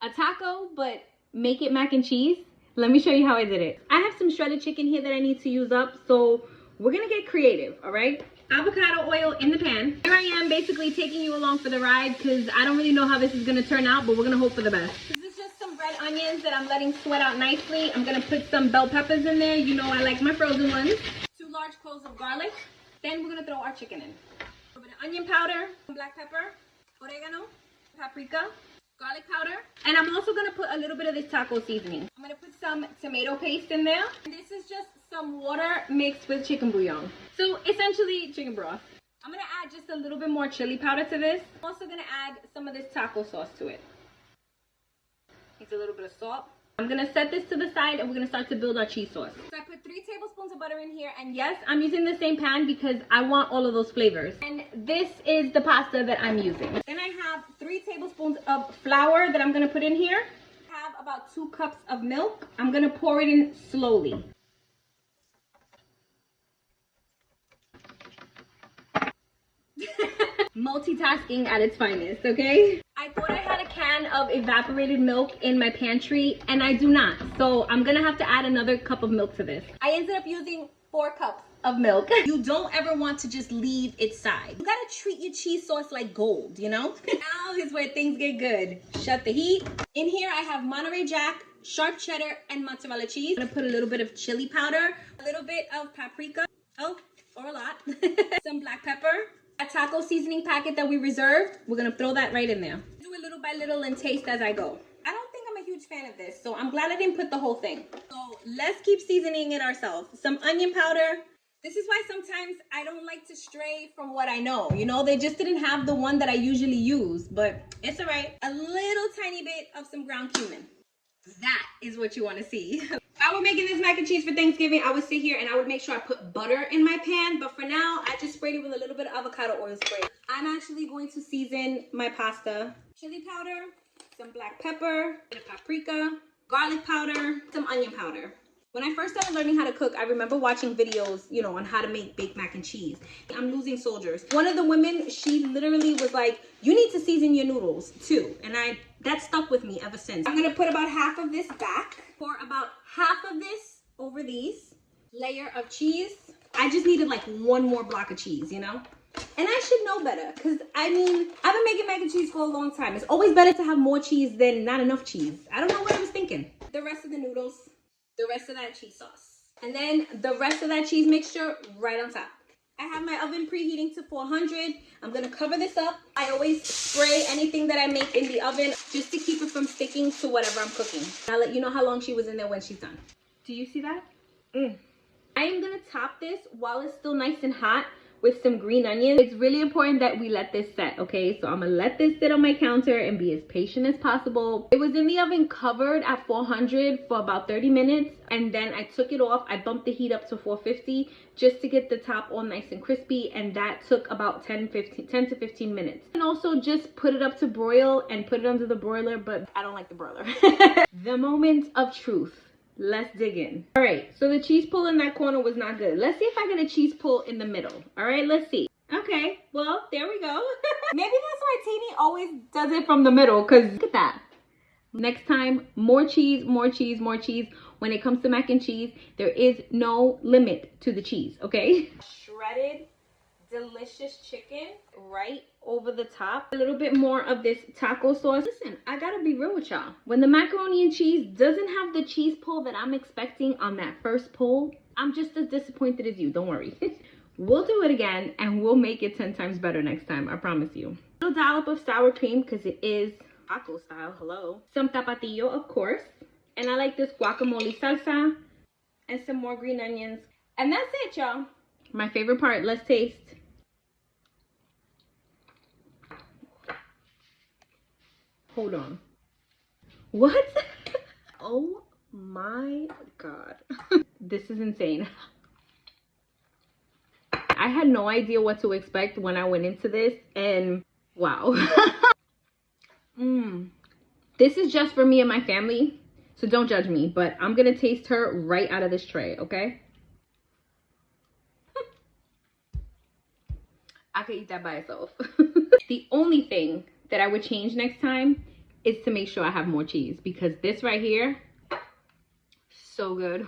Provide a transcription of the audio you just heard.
a taco, but make it mac and cheese. Let me show you how I did it. I have some shredded chicken here that I need to use up, so we're gonna get creative, all right? Avocado oil in the pan. Here I am basically taking you along for the ride because I don't really know how this is gonna turn out, but we're gonna hope for the best. This is just some red onions that I'm letting sweat out nicely. I'm gonna put some bell peppers in there. You know I like my frozen ones. 2 large cloves of garlic. Then we're gonna throw our chicken in. A little bit of onion powder, black pepper, oregano, paprika, garlic powder, and I'm also gonna put a little bit of this taco seasoning. I'm gonna put some tomato paste in there. And this is just some water mixed with chicken bouillon. So essentially chicken broth. I'm gonna add just a little bit more chili powder to this. I'm also gonna add some of this taco sauce to it. Needs a little bit of salt. I'm gonna set this to the side and we're gonna start to build our cheese sauce. So I put 3 tablespoons of butter in here, and yes, I'm using the same pan because I want all of those flavors. And this is the pasta that I'm using. Then I have 3 tablespoons of flour that I'm gonna put in here. I have about 2 cups of milk. I'm gonna pour it in slowly. Multitasking at its finest, okay? I thought I had a can of evaporated milk in my pantry, and I do not. So I'm gonna have to add another cup of milk to this. I ended up using 4 cups of milk. You don't ever want to just leave its side. You gotta treat your cheese sauce like gold, you know? Now is where things get good. Shut the heat. In here I have Monterey Jack, sharp cheddar, and mozzarella cheese. I'm gonna put a little bit of chili powder, a little bit of paprika, or a lot, some black pepper, a taco seasoning packet that we reserved. We're gonna throw that right in there. Do it little by little and taste as I go. I don't think I'm a huge fan of this, so I'm glad I didn't put the whole thing. So let's keep seasoning it ourselves. Some onion powder. This is why sometimes I don't like to stray from what I know. You know, they just didn't have the one that I usually use, but it's all right. A little tiny bit of some ground cumin. That is what you want to see. If I were making this mac and cheese for Thanksgiving, I would sit here and I would make sure I put butter in my pan. But for now, I just sprayed it with a little bit of avocado oil spray. I'm actually going to season my pasta. Chili powder, some black pepper, a bit of paprika, garlic powder, some onion powder. When I first started learning how to cook, I remember watching videos, you know, on how to make baked mac and cheese. I'm losing soldiers. One of the women, she literally was like, you need to season your noodles too. And that stuck with me ever since. I'm gonna put about half of this back, pour about half of this over these, layer of cheese. I just needed like 1 more block of cheese, you know? And I should know better, because I mean, I've been making mac and cheese for a long time. It's always better to have more cheese than not enough cheese. I don't know what I was thinking. The rest of the noodles, the rest of that cheese sauce, and then the rest of that cheese mixture right on top. I have my oven preheating to 400. I'm gonna cover this up. I always spray anything that I make in the oven just to keep it from sticking to whatever I'm cooking. I'll let you know how long she was in there when she's done. Do you see that? I am gonna top this while it's still nice and hot with some green onions. It's really important that we let this set, okay? So I'm gonna let this sit on my counter and be as patient as possible. It was in the oven covered at 400 for about 30 minutes, and then I took it off. I bumped the heat up to 450 just to get the top all nice and crispy, and that took about 10 to 15 minutes. And also just put it up to broil and put it under the broiler, but I don't like the broiler. The moment of truth. Let's dig in. All right, so the cheese pull in that corner was not good. Let's see if I get a cheese pull in the middle. All right, let's see. Okay, well, there we go. Maybe that's why Tini always does it from the middle, because look at that. Next time, more cheese, more cheese, more cheese. When it comes to mac and cheese, there is no limit to the cheese, okay? Shredded, delicious chicken right over the top. A little bit more of this taco sauce. Listen, I gotta be real with y'all. When the macaroni and cheese doesn't have the cheese pull that I'm expecting on that first pull, I'm just as disappointed as you, don't worry. We'll do it again and we'll make it 10 times better next time, I promise you. A little dollop of sour cream because it is taco style, hello. Some tapatio, of course. And I like this guacamole salsa and some more green onions. And that's it, y'all. My favorite part, let's taste. Hold on. What? Oh my God. This is insane. I had no idea what to expect when I went into this, and wow. This is just for me and my family, so don't judge me, but I'm gonna taste her right out of this tray, okay? I could eat that by itself. The only thing that I would change next time is to make sure I have more cheese, because this right here, so good.